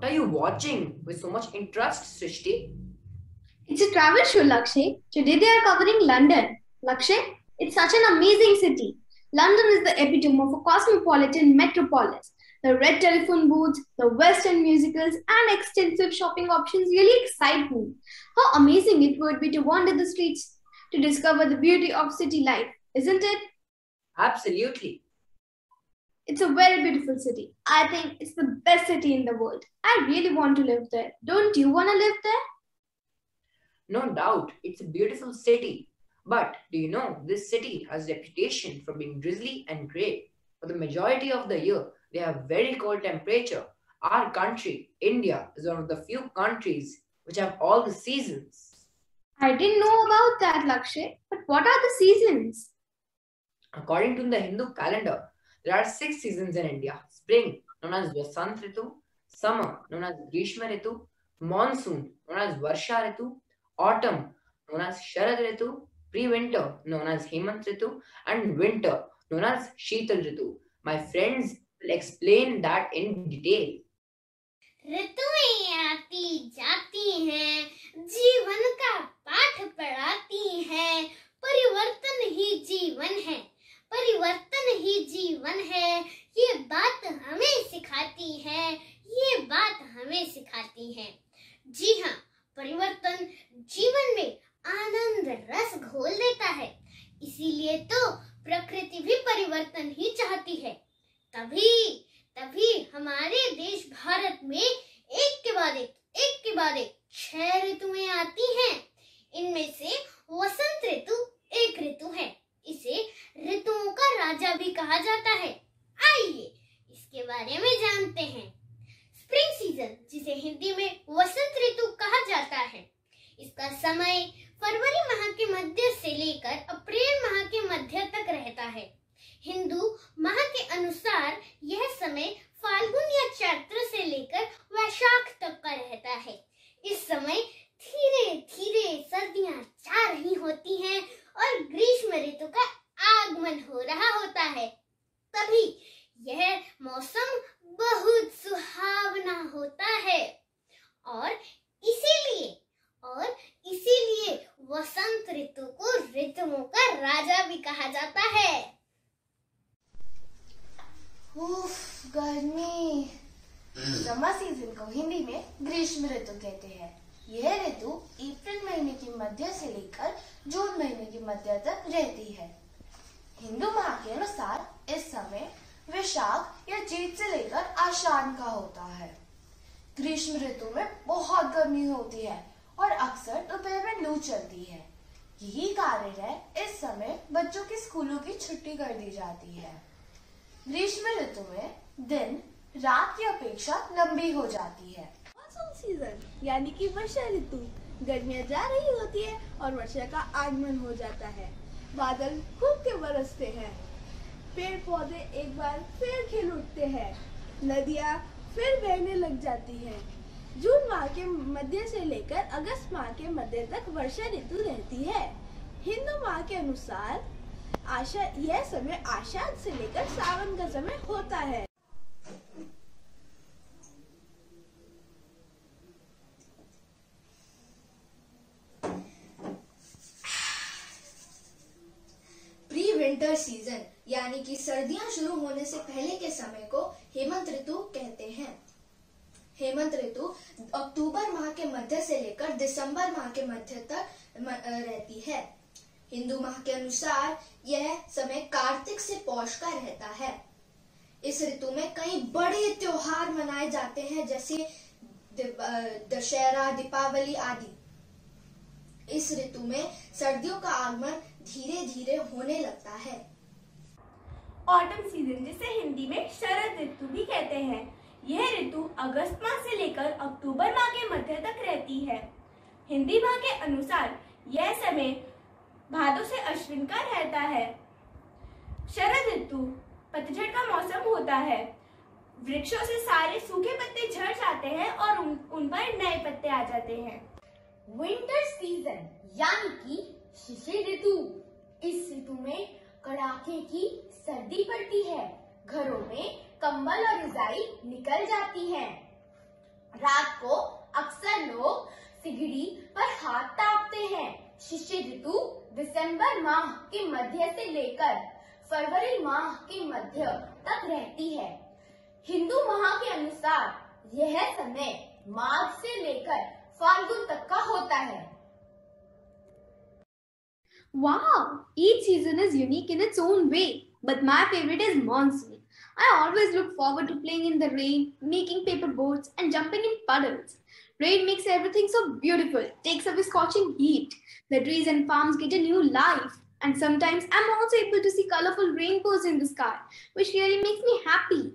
What are you watching with so much interest, Srishti? It's a travel show, Lakshay. Today they are covering London. Lakshay, it's such an amazing city. London is the epitome of a cosmopolitan metropolis. The red telephone booths, the West End musicals, and extensive shopping options really excite me. How amazing it would be to wander the streets to discover the beauty of city life, isn't it? Absolutely. It's a very beautiful city. I think it's the best city in the world. I really want to live there. Don't you want to live there? No doubt, it's a beautiful city. But do you know this city has a reputation for being drizzly and grey? For the majority of the year, we have very cold temperature. Our country, India, is one of the few countries which have all the seasons. I didn't know about that, Lakshay. But what are the seasons? According to the Hindu calendar, there are 6 seasons in India. Spring, known as Vasant Ritu, summer, known as Grishma Ritu, monsoon, known as Varsha Ritu, autumn, known as Sharad Ritu, pre-winter, known as Hemant Ritu, and winter, known as Sheetal Ritu. My friends will explain that in detail. ऋतुएं आती जाती हैं, जीवन का पाठ पढ़ाती हैं। परिवर्तन ही जीवन है, परिवर्तन ही जीवन है। ये बात हमें सिखाती है, ये बात हमें सिखाती है। जी हाँ, परिवर्तन जीवन में आनंद रस घोल देता है। इसीलिए तो प्रकृति भी परिवर्तन ही चाहती है। तभी तभी हमारे देश भारत में एक के बाद एक 6 ऋतुएं आती हैं। इनमें से वसंत ऋतु एक ऋतु है। इसे ऋतुओं का राजा भी कहा जाता है। आइए इसके बारे में जानते हैं। स्प्रिंग सीजन, जिसे हिंदी में वसंत ऋतु कहा जाता है, इसका समय फरवरी माह के मध्य से लेकर अप्रैल माह के मध्य तक रहता है। हिंदू माह के अनुसार यह समय फाल्गुन या चैत्र से लेकर वैशाख तक का रहता है। इस समय धीरे धीरे सर्दियां जा रही होती हैं और ग्रीष्म ऋतु का आगमन हो रहा होता है। तभी यह मौसम बहुत सुहावना होता है और इसीलिए वसंत ऋतु को ऋतुओं का राजा भी कहा जाता है। उफ, गर्मी। समर सीजन को हिंदी में ग्रीष्म ऋतु कहते हैं। यह ऋतु अप्रैल महीने की मध्य से लेकर जून महीने की मध्य तक रहती है। हिंदू माह के अनुसार इस समय वैशाख या जेठ से लेकर आषाढ़ का होता है। ग्रीष्म ऋतु में बहुत गर्मी होती है और अक्सर दोपहर में लू चलती है। यही कारण है इस समय बच्चों की स्कूलों की छुट्टी कर दी जाती है। ग्रीष्म ऋतु में दिन रात की अपेक्षा लंबी हो जाती है। मानसून सीजन यानी कि वर्षा ऋतु, गर्मियां जा रही होती है और वर्षा का आगमन हो जाता है। बादल खूब के बरसते हैं, पेड़ पौधे एक बार फिर खिल उठते हैं, नदियां फिर बहने लग जाती हैं। जून माह के मध्य से लेकर अगस्त माह के मध्य तक वर्षा ऋतु रहती है। हिंदू माह के अनुसार यह समय आषाढ़ से लेकर सावन का समय होता है। प्री विंटर सीजन यानी कि सर्दियां शुरू होने से पहले के समय को हेमंत ऋतु कहते हैं। हेमंत ऋतु अक्टूबर माह के मध्य से लेकर दिसंबर माह के मध्य तक रहती है। हिंदू माह के अनुसार यह समय कार्तिक से पौष का रहता है। इस ऋतु में कई बड़े त्योहार मनाए जाते हैं, जैसे दशहरा, दीपावली आदि। इस ऋतु में सर्दियों का आगमन धीरे धीरे होने लगता है। ऑटम सीजन, जिसे हिंदी में शरद ऋतु भी कहते हैं, यह ऋतु अगस्त माह से लेकर अक्टूबर माह के मध्य तक रहती है। हिंदी माह के अनुसार यह समय भादों से अश्विन का रहता है। शरद ऋतु पतझड़ का मौसम होता है। वृक्षों से सारे सूखे पत्ते झड़ जाते हैं और उन पर नए पत्ते आ जाते हैं। विंटर सीजन यानी कि शिशिर ऋतु, इस ऋतु में कड़ाके की सर्दी पड़ती है। घरों में कंबल और रजाई निकल जाती है। रात को अक्सर लोग सिगड़ी पर हाथ तापते हैं। शिशिर ऋतु दिसंबर माह के मध्य से लेकर फरवरी माह के मध्य तक रहती है। हिंदू माह के अनुसार यह समय माघ से लेकर फाल्गुन तक का होता है। Wow, each season is unique in its own way, but my favorite is monsoon. I always look forward to playing in the rain, making paper boats, and jumping in puddles. Rain makes everything so beautiful, takes away scorching heat. The trees and farms get a new life, and sometimes I'm also able to see colorful rainbows in the sky, which really makes me happy.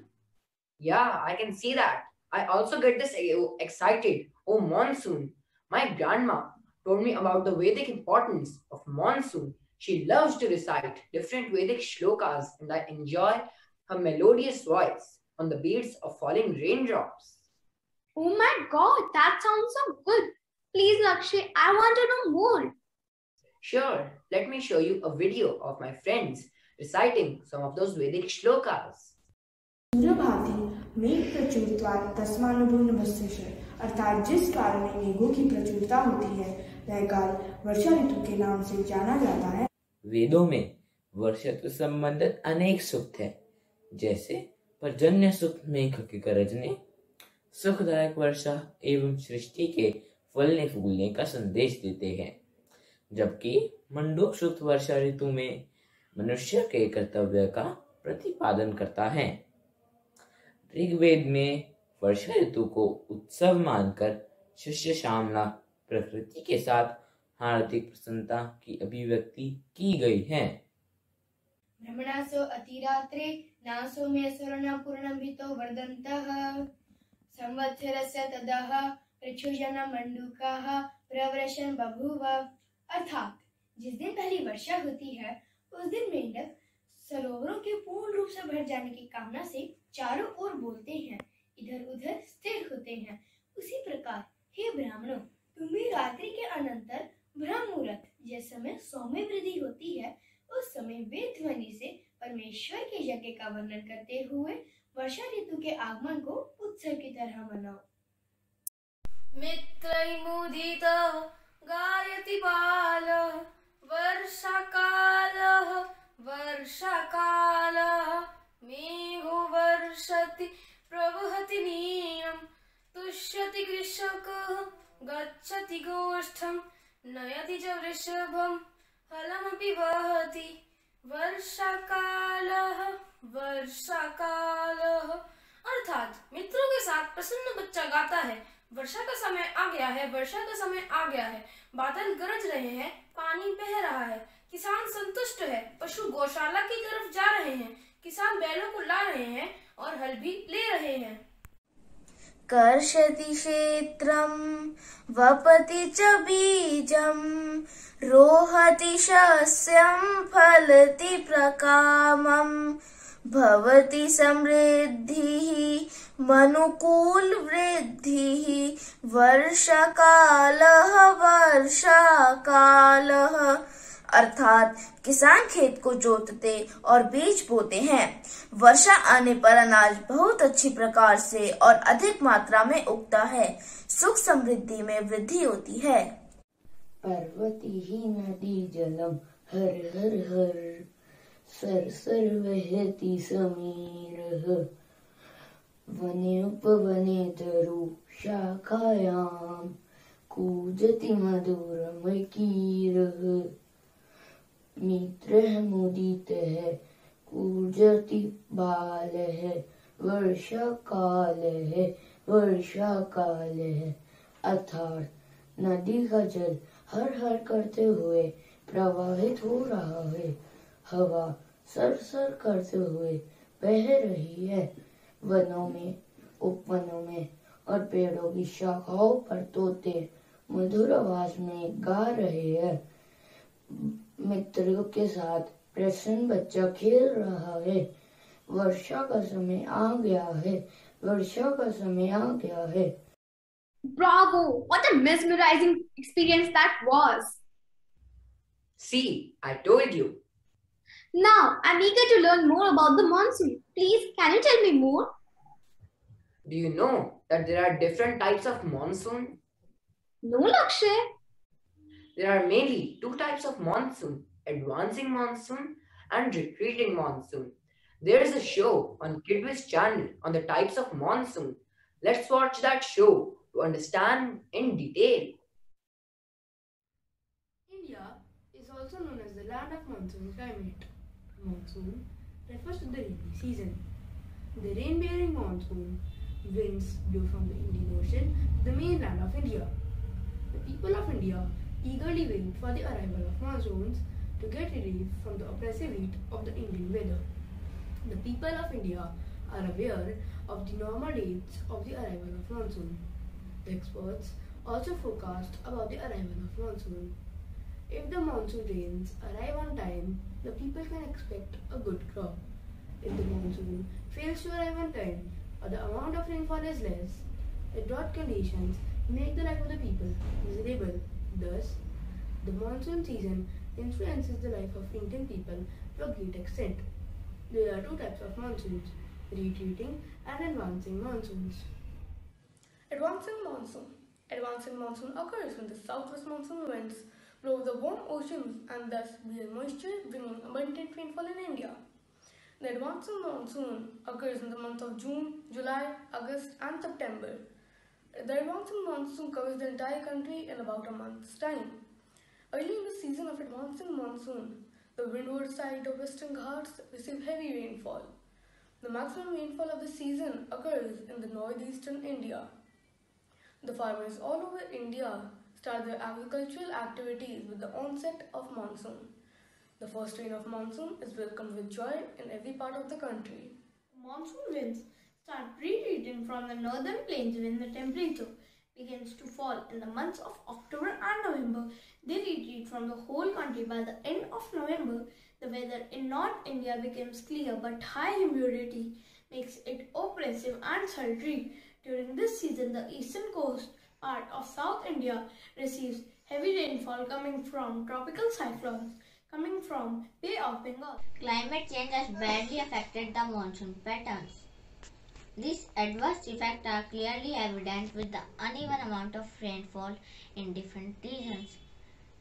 Yeah, I can see that. I also get this excited. Oh, monsoon. My grandma told me about the Vedic importance of monsoon. She loves to recite different Vedic shlokas, and I enjoy her melodious voice on the beats of falling raindrops. Oh my god, that sounds so good. Please, Lakshay, I want to know more. Sure, let me show you a video of my friends reciting some of those Vedic shlokas. सूर्यभाति मेघ प्रचुरत्वात् तस्मानुभूर्नभस्यस्य अर्थात जिस काल में मेघों की प्रचुरता होती है वह काल वर्षा ऋतु के नाम से जाना जाता है। वेदों में वर्षा से संबंधित अनेक सूक्त है, जैसे पर्जन्य सूक्त मेघ की गरजने, सुखदायक वर्षा एवं सृष्टि के फलने फूलने का संदेश देते हैं, जबकि मंडूक सूक्त वर्षा ऋतु में मनुष्य के कर्तव्य का प्रतिपादन करता है। ऋग्वेद में वर्षा ऋतु को उत्सव मानकर शिष्य श्यामला प्रकृति के साथ हार्दिक प्रसन्नता की अभिव्यक्ति की गई है। ब्रह्मणासो अतिरात्रे नासो मे स्वर्ण पूर्णभितो वर्धन्तः संवत्सरस्य तदः पृच्छुजन मंडूकाः प्रवर्षन् बभूव। अर्थात जिस दिन पहली वर्षा होती है उस दिन मेंढक सरोवरों के पूर्ण रूप से भर जाने की कामना से चारों ओर बोलते हैं, इधर उधर स्थिर होते हैं। उसी प्रकार हे ब्राह्मणों, तुम भी रात्रि के अनंतर ब्रह्म मुहूर्त जिस समय सौम्य वृद्धि होती है उस समय वेद ध्वनि से परमेश्वर के यज्ञ का वर्णन करते हुए वर्षा ऋतु के आगमन को उत्सव की तरह मनाओ। मित्रैमुदित गायति बालः वर्षाकालः वर्षाकालः मेघो वर्षति प्रवहति नीरं तुष्यति कृषकः गच्छति गोष्ठं नयति च वृषभं फलमपि वहति वर्षाकालः वर्षाकालः। अर्थात मित्रों के साथ प्रसन्न बच्चा गाता है, वर्षा का समय आ गया है, वर्षा का समय आ गया है, बादल गरज रहे हैं, पानी बह रहा है, किसान संतुष्ट है, पशु गौशाला की तरफ जा रहे हैं, किसान बैलों को ला रहे हैं और हल भी ले रहे हैं। कर्षति क्षेत्रं वपति च बीजं रोहति शस्यं फलति प्रकामं भवति समृद्धिः मनुकूल वृद्धिः वर्षाकालः वर्षाकालः। अर्थात किसान खेत को जोतते और बीज बोते हैं। वर्षा आने पर अनाज बहुत अच्छी प्रकार से और अधिक मात्रा में उगता है, सुख समृद्धि में वृद्धि होती है। पर्वती ही नदी जलम हर हर हर सर सर वहति समीरः वने उपवने तरु शाखायां कूजति मधुरमकीरः मित्रः मुदितः कूजति बालः वर्षाकालः वर्षाकालः। अर्थात नदी का जल हर हर करते हुए प्रवाहित हो रहा है, हवा सर सर करते हुए बह रही है, वनों में उपवनों में और पेड़ों की शाखाओं पर तोते मधुर आवाज में गा रहे हैं। मित्रों के साथ प्रसन्न बच्चा खेल रहा है। वर्षा का समय आ गया है, वर्षा का समय आ गया है। Bravo! What a mesmerizing experience that was. See, I told you. Now, I'm eager to learn more about the monsoon. Please, can you tell me more? Do you know that there are different types of monsoon? No, Lakshay. There are mainly two types of monsoon, advancing monsoon and retreating monsoon. There is a show on Kidwiz channel on the types of monsoon. Let's watch that show to understand in detail. India is also known as the land of monsoon climate. Monsoon refers to the rainy season. The rain-bearing monsoon winds blow from the Indian Ocean to the mainland of India. The people of India eagerly wait for the arrival of monsoons to get relief from the oppressive heat of the Indian weather. The people of India are aware of the normal dates of the arrival of monsoon. The experts also forecast about the arrival of monsoon. If the monsoon rains arrive on time, the people can expect a good crop. If the monsoon fails to arrive on time or the amount of rainfall is less, the drought conditions make the life of the people miserable. Thus, the monsoon season influences the life of Indian people to a great extent. There are two types of monsoons, retreating and advancing monsoons. Advancing monsoon. Advancing monsoon occurs when the southwest monsoon winds blow the warm oceans and thus bear moisture, bringing abundant rainfall in India. The advancing monsoon occurs in the months of June, July, August and September. The advancing monsoon covers the entire country in about a month's time. Early in the season of advancing monsoon, the windward side of Western Ghats receive heavy rainfall. The maximum rainfall of the season occurs in the northeastern India. The farmers all over India start their agricultural activities with the onset of monsoon. The first rain of monsoon is welcomed with joy in every part of the country. Monsoon winds start retreating from the northern plains when the temperature begins to fall in the months of October and November. They retreat from the whole country. By the end of November, the weather in North India becomes clear, but high humidity makes it oppressive and sultry. During this season, the eastern coast part of South India receives heavy rainfall coming from tropical cyclones coming from Bay of Bengal. Climate change has badly affected the monsoon patterns. These adverse effects are clearly evident with the uneven amount of rainfall in different regions.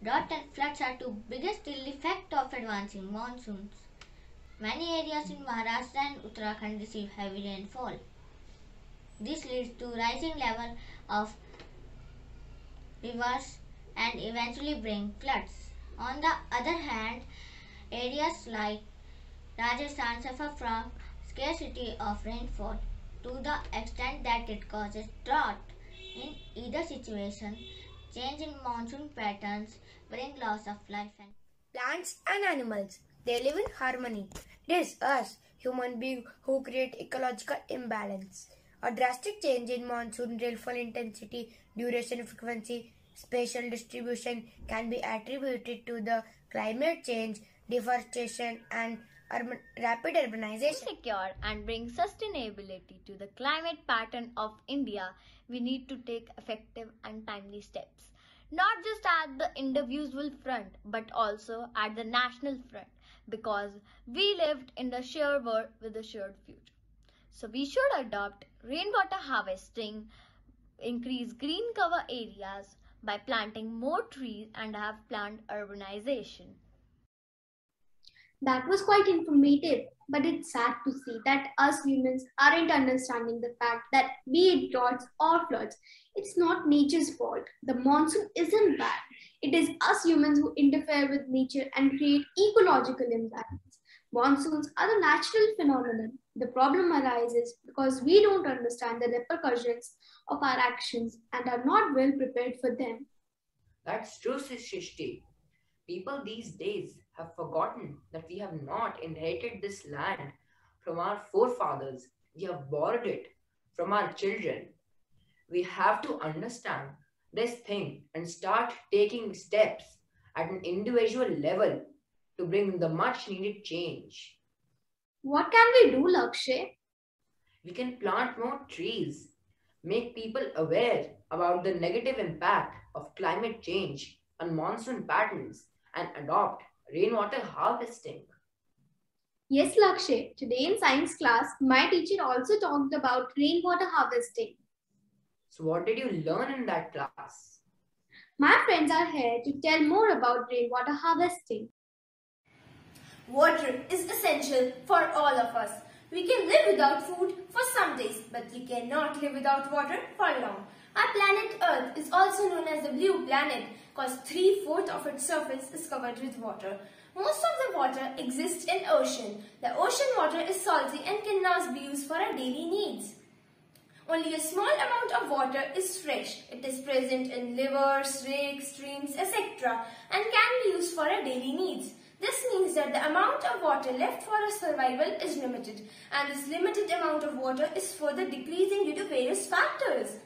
Drought and floods are two biggest ill effects of advancing monsoons. Many areas in Maharashtra and Uttarakhand receive heavy rainfall. This leads to rising level of rivers and eventually bring floods. On the other hand, areas like Rajasthan suffer from scarcity of rainfall to the extent that it causes drought. In either situation, change in monsoon patterns bring loss of life and plants and animals. They live in harmony. It is us, human beings, who create ecological imbalance. A drastic change in monsoon rainfall intensity, duration, frequency, spatial distribution can be attributed to the climate change, deforestation and rapid urbanization. To secure and bring sustainability to the climate pattern of India, we need to take effective and timely steps. Not just at the individual front, but also at the national front, because we lived in the shared world with a shared future. So we should adopt rainwater harvesting, increase green cover areas by planting more trees and have planned urbanization. That was quite informative, but it's sad to see that us humans aren't understanding the fact that be it droughts or floods, it's not nature's fault. The monsoon isn't bad. It is us humans who interfere with nature and create ecological imbalance. Monsoons are a natural phenomenon. The problem arises because we don't understand the repercussions of our actions and are not well prepared for them. That's true, Shrishti. People these days have forgotten that we have not inherited this land from our forefathers. We have borrowed it from our children. We have to understand this thing and start taking steps at an individual level to bring the much needed change. What can we do, Lakshay? We can plant more trees, make people aware about the negative impact of climate change on monsoon patterns, and adopt rainwater harvesting. Yes, Lakshay. Today in science class, my teacher also talked about rainwater harvesting. So what did you learn in that class? My friends are here to tell more about rainwater harvesting. Water is essential for all of us. We can live without food for some days, but we cannot live without water for long. Our planet Earth is also known as the blue planet because 3/4 of its surface is covered with water. Most of the water exists in ocean. The ocean water is salty and cannot be used for our daily needs. Only a small amount of water is fresh. It is present in rivers, lakes, streams, etc. and can be used for our daily needs. This means that the amount of water left for our survival is limited, and this limited amount of water is further decreasing due to various factors.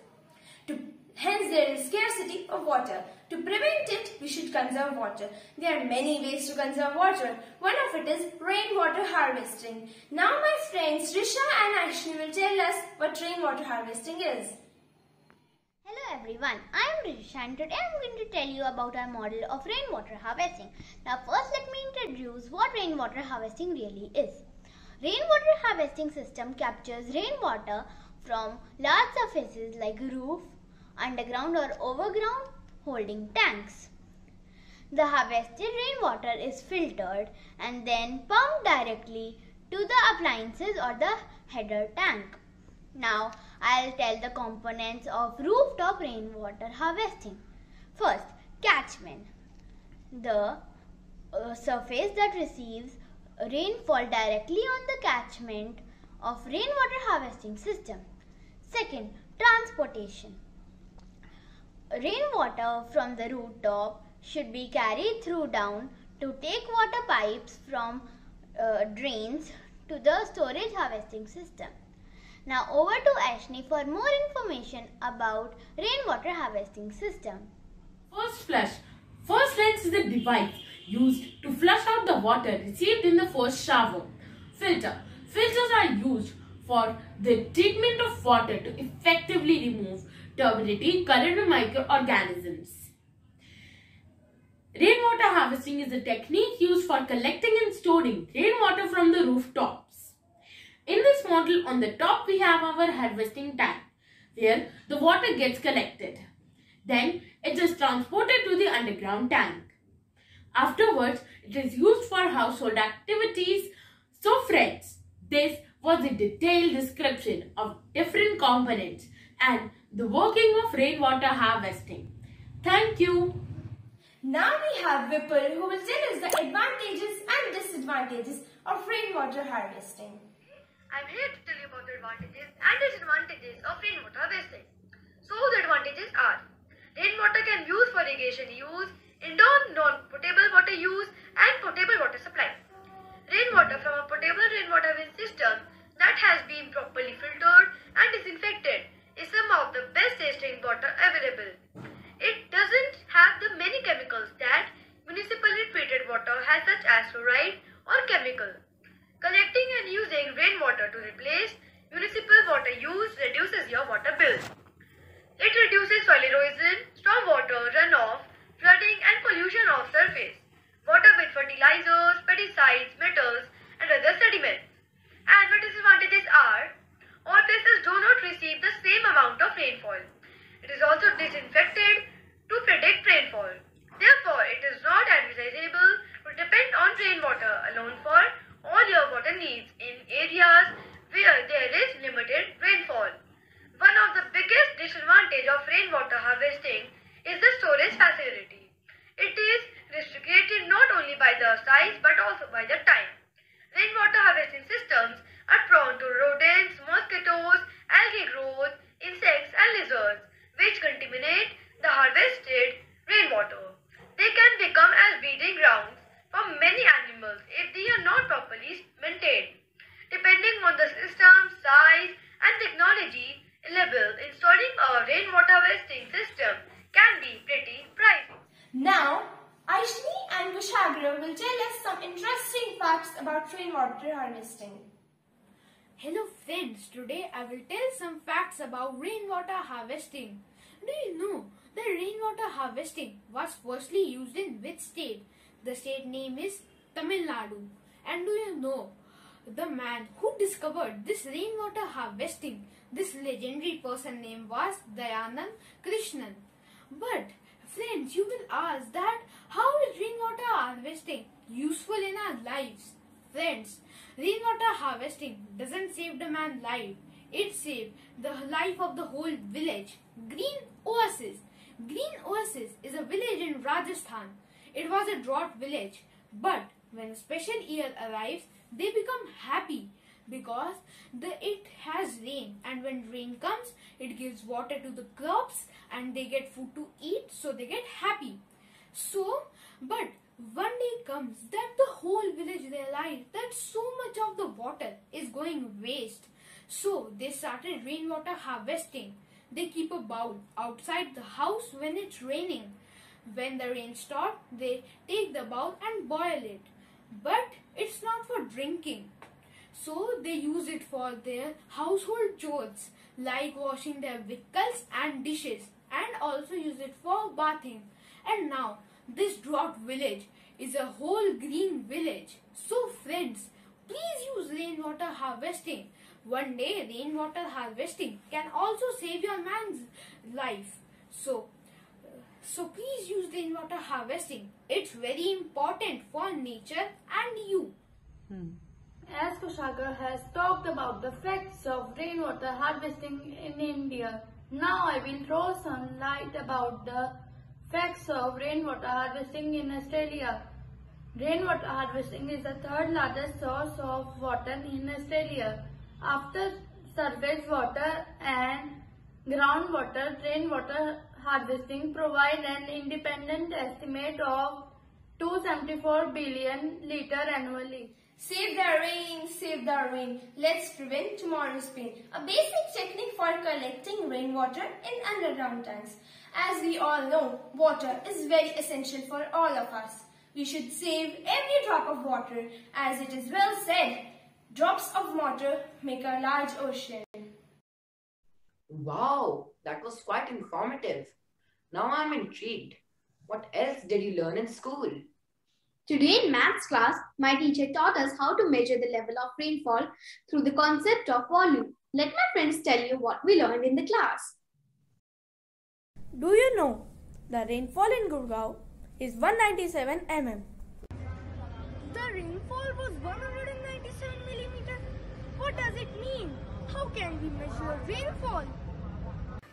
Hence, there is scarcity of water. To prevent it, we should conserve water. There are many ways to conserve water. One of it is rainwater harvesting. Now my friends Risha and Aishni will tell us what rainwater harvesting is. Hello everyone, I am Risha and today I am going to tell you about our model of rainwater harvesting. Now first let me introduce what rainwater harvesting really is. Rainwater harvesting system captures rainwater from large surfaces like roof, underground or overground holding tanks. The harvested rainwater is filtered and then pumped directly to the appliances or the header tank. Now I'll tell the components of rooftop rainwater harvesting. First, catchment. The surface that receives rainfall directly on the catchment of rainwater harvesting system. Second, transportation. Rainwater from the rooftop should be carried through down to take water pipes from drains to the storage harvesting system. Now over to Aishni for more information about rainwater harvesting system. First flush. First rinse is the device used to flush out the water received in the first shower. Filter. Filters are used for the treatment of water to effectively remove turbidity, colored microorganisms. Rainwater harvesting is a technique used for collecting and storing rainwater from the rooftops. In this model, on the top we have our harvesting tank where the water gets collected. Then it is transported to the underground tank. Afterwards, it is used for household activities. So friends, this was a detailed description of different components and the working of rainwater harvesting. Thank you. Now we have Vipul who will tell us the advantages and disadvantages of rainwater harvesting. I'm here to tell you about the advantages and disadvantages of rainwater harvesting. So the advantages are: rainwater can be used for irrigation use, indoor non-potable water use and potable water supply. Rainwater from a potable rainwater harvesting system that has been properly filtered and disinfected is some of the best tasting water available. It doesn't have the many chemicals that municipally treated water has, such as fluoride or chemical. Collecting and using rainwater to replace municipal water use reduces your water bill. It reduces soil erosion, stormwater runoff, flooding and pollution of surface, water with fertilizers, pesticides, metals and other sediments. And the disadvantages are: all places do not receive the same amount of rainfall. It is also disinfected to predict rainfall. Therefore, it is not advisable to depend on rainwater alone for all your water needs in areas where there is limited rainfall. One of the biggest disadvantages of rainwater harvesting is the storage facility. It is restricted not only by the size but also by the time. Rainwater harvesting systems are prone to rodents, mosquitoes, algae growth, insects and lizards which contaminate the harvested rainwater. They can become as breeding grounds for many animals if they are not properly maintained. Depending on the system, size and technology available, installing a rainwater harvesting system can be pretty pricey. Now, Aishni and Kushagra will tell us some interesting facts about rainwater harvesting. Hello friends, today I will tell some facts about rainwater harvesting. Do you know that rainwater harvesting was firstly used in which state? The state name is Tamil Nadu. And do you know the man who discovered this rainwater harvesting, this legendary person name was Dayanand Krishnan. But friends, you will ask that how is rainwater harvesting useful in our lives? Friends, rainwater harvesting doesn't save the man's life. It saved the life of the whole village. Green Oasis. Green Oasis is a village in Rajasthan. It was a drought village. But when a special year arrives, they become happy because it has rain, and when rain comes, it gives water to the crops and they get food to eat, so they get happy. But one day comes that the whole village realized that so much of the water is going waste. So they started rainwater harvesting. They keep a bowl outside the house when it's raining. When the rain stops, they take the bowl and boil it. But it's not for drinking. So they use it for their household chores like washing their vehicles and dishes, and also use it for bathing. And now this drought village is a whole green village. So friends, please use rainwater harvesting. One day rainwater harvesting can also save your man's life. So please use rainwater harvesting. It's very important for nature and you. As Kushagar has talked about the facts of rainwater harvesting in India, now I will throw some light about the facts of rainwater harvesting in Australia. Rainwater harvesting is the third largest source of water in Australia. After surface water and groundwater, rainwater harvesting provides an independent estimate of 274 billion litres annually. Save the rain. Let's prevent tomorrow's pain. A basic technique for collecting rainwater in underground tanks. As we all know, water is very essential for all of us. We should save every drop of water. As it is well said, drops of water make a large ocean. Wow, that was quite informative. Now I'm intrigued. What else did you learn in school? Today in maths class, my teacher taught us how to measure the level of rainfall through the concept of volume. Let my friends tell you what we learned in the class. Do you know the rainfall in Gurgaon is 197 mm? The rainfall was 197 millimeters. What does it mean? How can we measure rainfall?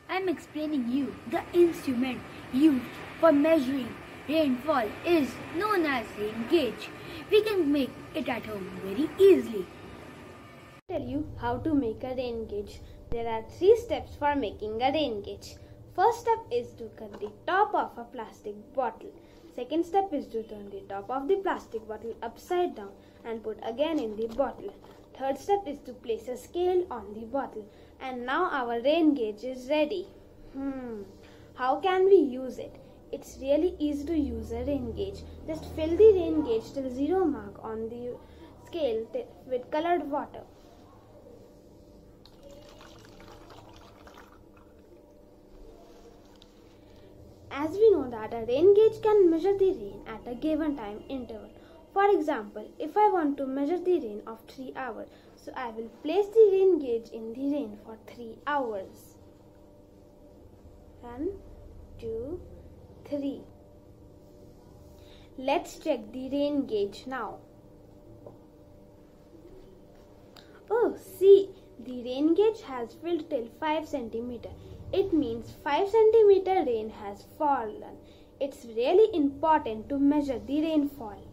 I'm explaining you the instrument used for measuring rainfall is known as rain gauge. We can make it at home very easily. I'll tell you how to make a rain gauge. There are 3 steps for making a rain gauge. First step is to cut the top of a plastic bottle. Second step is to turn the top of the plastic bottle upside down and put again in the bottle. Third step is to place a scale on the bottle. And now our rain gauge is ready. How can we use it? It's really easy to use a rain gauge. Just fill the rain gauge till 0 mark on the scale with colored water. As we know that a rain gauge can measure the rain at a given time interval. For example, if I want to measure the rain of 3 hours, so I will place the rain gauge in the rain for 3 hours. 1, 2, 3. Let's check the rain gauge now. Oh, see, the rain gauge has filled till 5 cm. It means 5 cm rain has fallen. It's really important to measure the rainfall.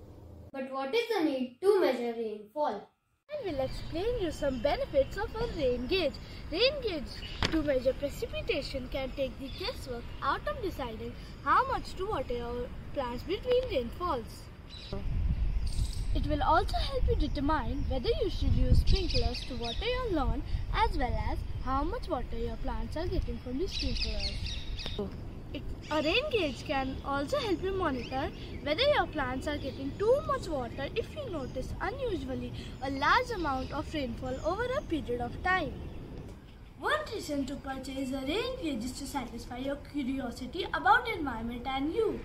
But what is the need to measure rainfall? I will explain you some benefits of a rain gauge. Rain gauge to measure precipitation can take the guesswork out of deciding how much to water your plants between rainfalls. It will also help you determine whether you should use sprinklers to water your lawn as well as how much water your plants are getting from the sprinklers. A rain gauge can also help you monitor whether your plants are getting too much water if you notice unusually a large amount of rainfall over a period of time. One reason to purchase a rain gauge is to satisfy your curiosity about the environment and you.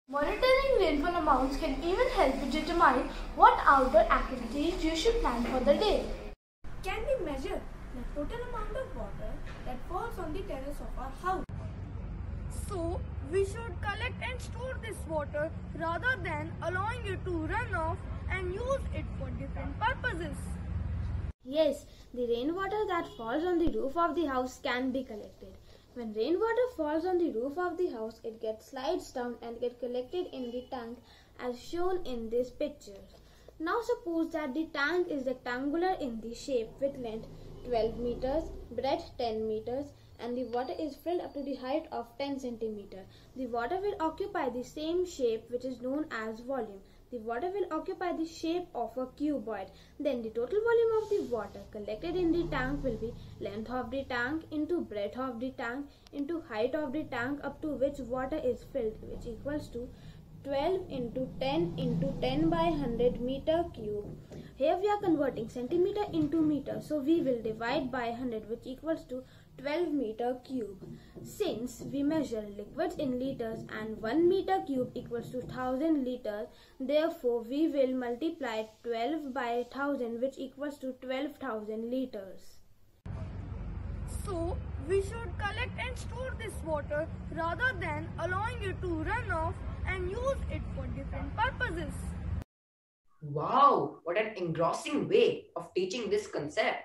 Monitoring rainfall amounts can even help you determine what outdoor activities you should plan for the day. Can we measure the total amount of water that falls on the terrace of our house? So, we should collect and store this water rather than allowing it to run off and use it for different purposes. Yes, the rainwater that falls on the roof of the house can be collected. When rainwater falls on the roof of the house, it gets slides down and gets collected in the tank as shown in this picture. Now suppose that the tank is rectangular in the shape with length 12 meters, breadth 10 meters and the water is filled up to the height of 10 centimeters. The water will occupy the same shape which is known as volume. The water will occupy the shape of a cuboid. Then the total volume of the water collected in the tank will be length of the tank into breadth of the tank into height of the tank up to which water is filled, which equals to 12 into 10 into 10 by 100 meter cube. Here we are converting centimeter into meter, so we will divide by 100, which equals to 12 meter cube. Since we measure liquids in liters and 1 meter cube equals to 1000 liters, therefore we will multiply 12 by 1000, which equals to 12,000 liters. So, we should collect and store this water rather than allowing it to run off and use it for different purposes. Wow, what an engrossing way of teaching this concept.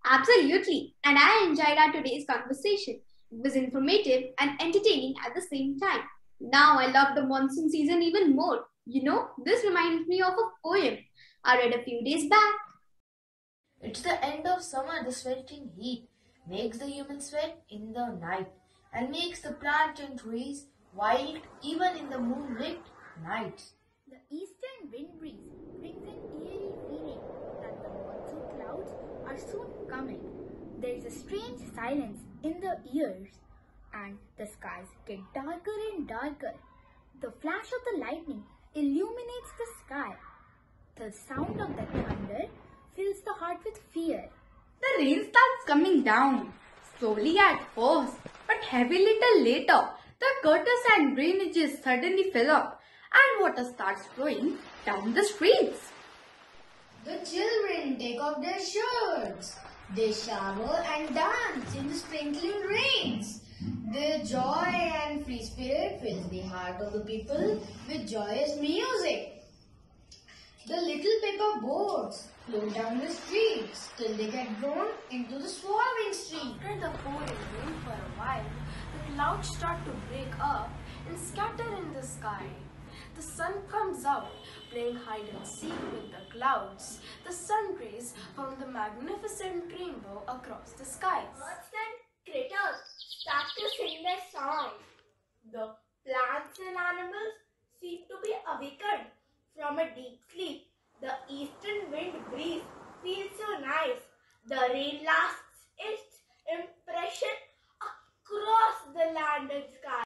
Absolutely. And I enjoyed our today's conversation. It was informative and entertaining at the same time. Now I love the monsoon season even more. You know, this reminds me of a poem I read a few days back. It's the end of summer, the sweating heat makes the human sweat in the night and makes the plants and trees wild even in the moonlit nights. The eastern wind breeze brings an eerie feeling that the monsoon clouds are soon coming. There is a strange silence in the ears and the skies get darker and darker. The flash of the lightning illuminates the sky. The sound of the thunder fills the heart with fear. The rain starts coming down, slowly at first, but heavy little later. The gutters and drainages suddenly fill up and water starts flowing down the streets. The children take off their shirts. They shower and dance in the sprinkling rains. Their joy and free spirit fills the heart of the people with joyous music. The little paper boats float down the streets till they get drawn into the swirling stream. After the pouring rain for a while, the clouds start to break up and scatter in the sky. The sun comes out, playing hide and seek with the clouds. The sun rays form the magnificent rainbow across the skies. Birds and critters start to sing their song. The plants and animals seem to be awakened from a deep sleep. The eastern wind breeze feels so nice. The rain lasts its impression across the land and sky.